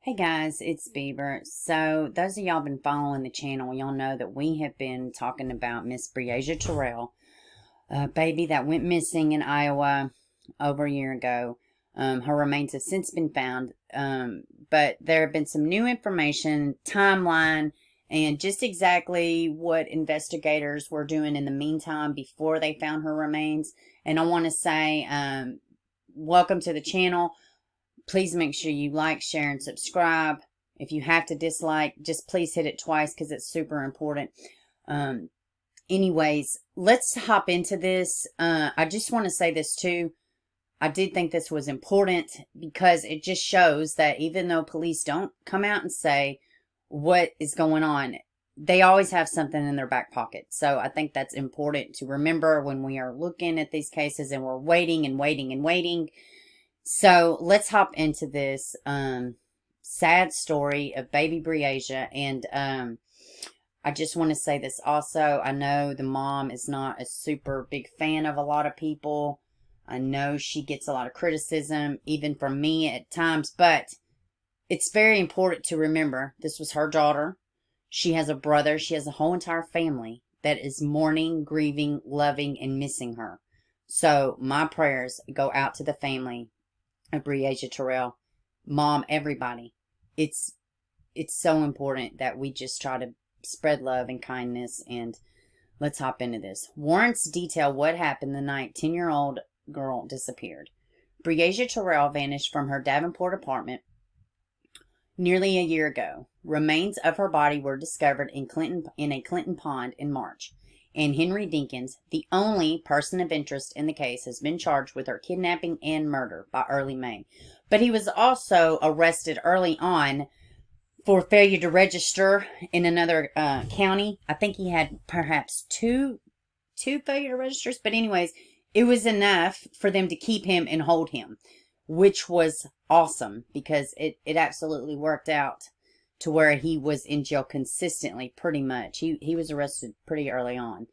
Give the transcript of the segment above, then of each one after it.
Hey guys, it's Beaver. So, those of y'all been following the channel, y'all know that we have been talking about Miss Breasia Terrell, a baby that went missing in Iowa over a year ago. Her remains have since been found, but there have been some new information, timeline, and just exactly what investigators were doing in the meantime before they found her remains. And I want to say, welcome to the channel. Please make sure you like, share, and subscribe. If you have to dislike, just please hit it twice because it's super important. Anyways, let's hop into this. I just want to say this too. I did think this was important because it just shows that even though police don't come out and say what is going on, they always have something in their back pocket. So I think that's important to remember when we are looking at these cases and we're waiting and waiting and waiting. So let's hop into this sad story of baby Breasia. And I just want to say this also. I know the mom is not a super big fan of a lot of people. I know she gets a lot of criticism, even from me at times. But it's very important to remember this was her daughter. She has a brother. She has a whole entire family that is mourning, grieving, loving, and missing her. So my prayers go out to the family of Breasia Terrell, mom, everybody. It's so important that we just try to spread love and kindness. And let's hop into this. Warrants detail what happened the night 10-year-old girl disappeared. Breasia Terrell vanished from her Davenport apartment nearly a year ago. Remains of her body were discovered in a Clinton pond in March. And Henry Dinkins, the only person of interest in the case, has been charged with her kidnapping and murder by early May. But he was also arrested early on for failure to register in another county. I think he had perhaps two failure to registers. But anyways, it was enough for them to keep him and hold him, which was awesome because it absolutely worked out to where he was in jail consistently, pretty much. He was arrested pretty early on,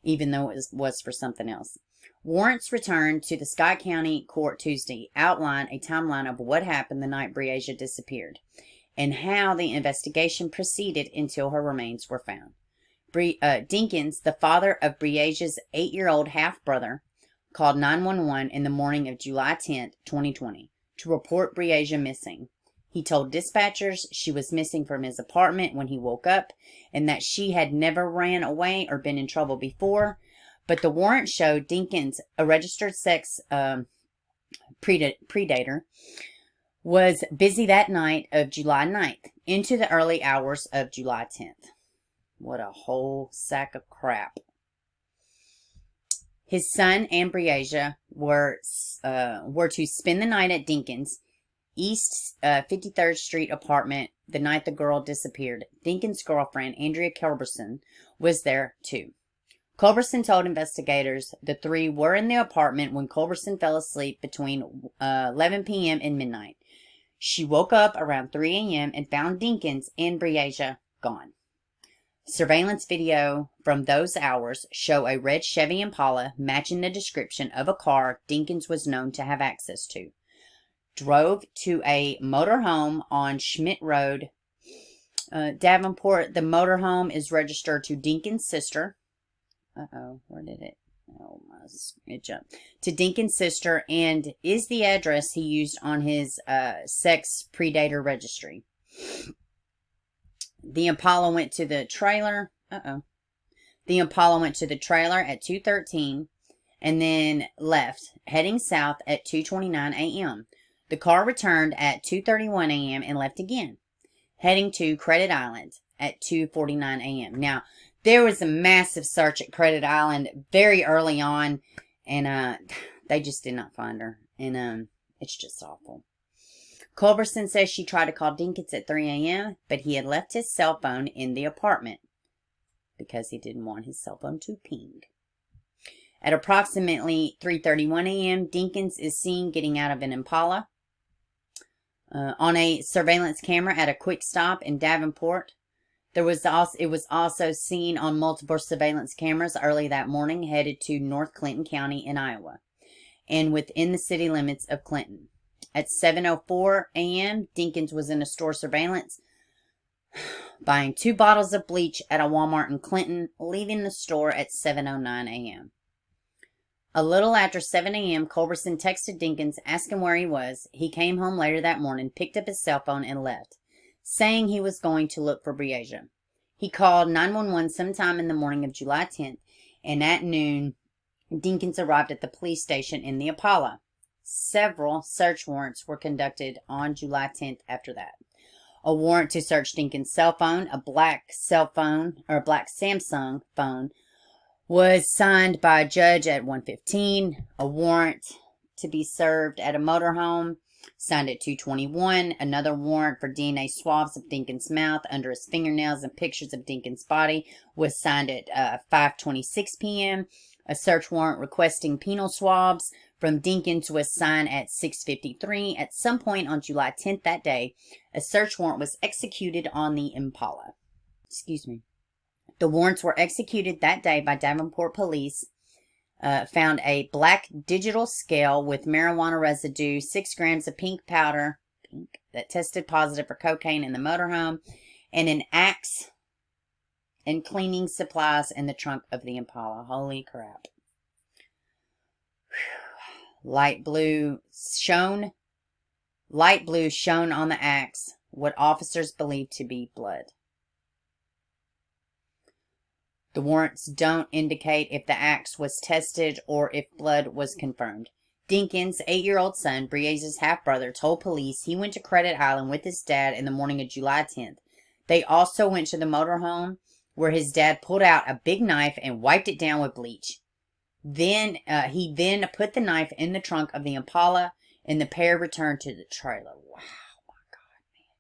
even though it was for something else. Warrants returned to the Scott County Court Tuesday outline a timeline of what happened the night Breasia disappeared and how the investigation proceeded until her remains were found. Dinkins, the father of Breasia's 8-year-old half-brother, called 911 in the morning of July 10th, 2020, to report Breasia missing. He told dispatchers she was missing from his apartment when he woke up and that she had never ran away or been in trouble before. But the warrant showed Dinkins, a registered sex predator, was busy that night of July 9th into the early hours of July 10th. What a whole sack of crap. His son and Breasia were to spend the night at Dinkins' East 53rd Street apartment the night the girl disappeared. Dinkins' girlfriend, Andrea Culberson, was there too. Culberson told investigators the three were in the apartment when Culberson fell asleep between 11 p.m. and midnight. She woke up around 3 a.m. and found Dinkins and Breasia gone. Surveillance video from those hours show a red Chevy Impala matching the description of a car Dinkins was known to have access to. Drove to a motorhome on Schmidt Road, Davenport. The motorhome is registered to Dinkins' sister. Where did it? It jumped. To Dinkins' sister and is the address he used on his sex predator registry. The Impala went to the trailer. The Impala went to the trailer at 2:13 and then left, heading south at 2:29 a.m. The car returned at 2:31 a.m. and left again, heading to Credit Island at 2:49 a.m. Now, there was a massive search at Credit Island very early on, and they just did not find her. And it's just awful. Culberson says she tried to call Dinkins at 3 a.m., but he had left his cell phone in the apartment because he didn't want his cell phone to ping. At approximately 3:31 a.m., Dinkins is seen getting out of an Impala on a surveillance camera at a quick stop in Davenport. It was also seen on multiple surveillance cameras early that morning headed to North Clinton County in Iowa and within the city limits of Clinton. At 7:04 a.m., Dinkins was in a store surveillance buying 2 bottles of bleach at a Walmart in Clinton, leaving the store at 7:09 a.m. A little after 7 a.m., Culberson texted Dinkins asking where he was. He came home later that morning, picked up his cell phone, and left, saying he was going to look for Breasia. He called 911 sometime in the morning of July 10th, and at noon, Dinkins arrived at the police station in the Apollo. Several search warrants were conducted on July 10th after that. A warrant to search Dinkins' cell phone, a black Samsung phone, was signed by a judge at 1:15. A warrant to be served at a motorhome, signed at 2:21. Another warrant for DNA swabs of Dinkins' mouth, under his fingernails, and pictures of Dinkins' body was signed at 5:26 p.m. A search warrant requesting penal swabs from Dinkins was signed at 6:53. At some point on July 10th that day, a search warrant was executed on the Impala. The warrants were executed that day by Davenport police. Found a black digital scale with marijuana residue, 6 grams of pink powder that tested positive for cocaine in the motorhome, and an axe and cleaning supplies in the trunk of the Impala. Holy crap. Light blue shown on the axe, what officers believe to be blood. The warrants don't indicate if the axe was tested or if blood was confirmed. Dinkins' 8-year-old son, Breasia's half-brother, told police he went to Credit Island with his dad in the morning of July 10th. They also went to the motorhome where his dad pulled out a big knife and wiped it down with bleach. He then put the knife in the trunk of the Impala, and the pair returned to the trailer. Wow, my God, man.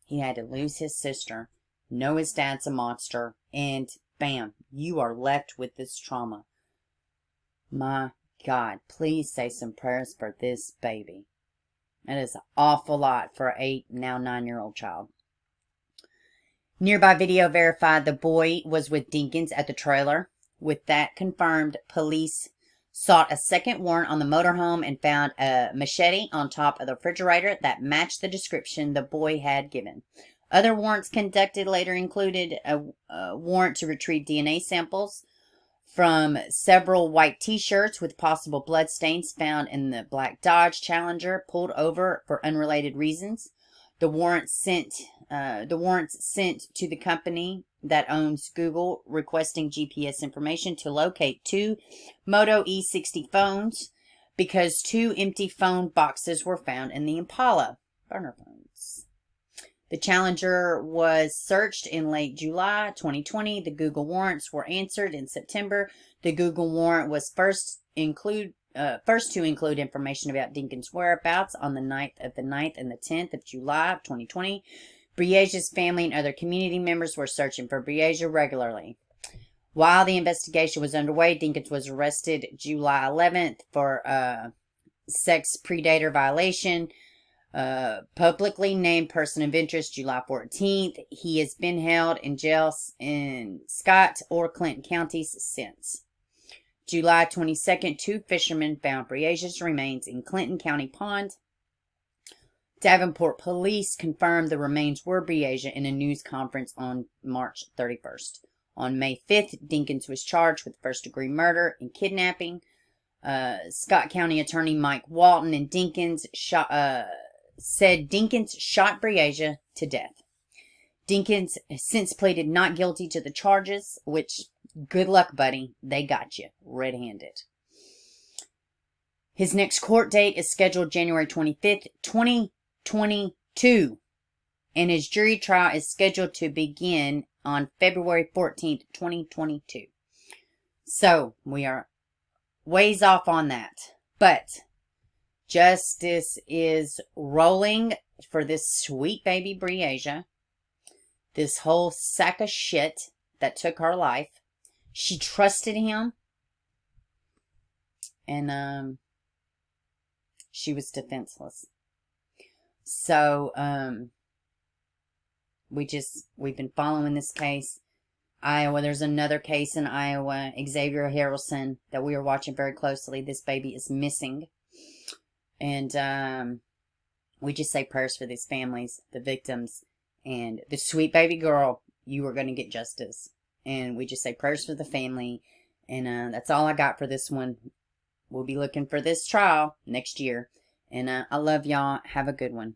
He had to lose his sister, know his dad's a monster, and bam, you are left with this trauma. My God, please say some prayers for this baby. That is an awful lot for an 8, now 9-year-old child. Nearby video verified the boy was with Dinkins at the trailer. With that confirmed, police sought a second warrant on the motorhome and found a machete on top of the refrigerator that matched the description the boy had given. Other warrants conducted later included a warrant to retrieve DNA samples from several white T-shirts with possible blood stains found in the black Dodge Challenger pulled over for unrelated reasons. The warrants sent to the company that owns Google requesting GPS information to locate 2 Moto E60 phones because 2 empty phone boxes were found in the Impala. Burner phones. The Challenger was searched in late July 2020. The Google warrants were answered in September. The Google warrant was first to include information about Dinkins' whereabouts on the night of the 9th and the 10th of July of 2020. Breasia's family and other community members were searching for Breasia regularly. While the investigation was underway, Dinkins was arrested July 11th for sex predator violation. Publicly named person of interest July 14th. He has been held in jail in Scott or Clinton counties since. July 22nd, 2 fishermen found Breasia's remains in Clinton County Pond. Davenport police confirmed the remains were Breasia in a news conference on March 31st. On May 5th, Dinkins was charged with first-degree murder and kidnapping. Scott County Attorney Mike Walton and Dinkins said Dinkins shot Breasia to death. Dinkins since pleaded not guilty to the charges, which, good luck, buddy. They got you red-handed. His next court date is scheduled January 25th, 2022, and his jury trial is scheduled to begin on February 14th, 2022. So, we are ways off on that. But justice is rolling for this sweet baby Breasia. This whole sack of shit that took her life. She trusted him. And she was defenseless. So we've been following this case. Iowa, there's another case in Iowa, Xavier Harrelson, that we are watching very closely. This baby is missing. And We just say prayers for these families, the victims, and the sweet baby girl. You are going to get justice. And we just say prayers for the family. And that's all I got for this one. We'll be looking for this trial next year. And I love y'all. Have a good one.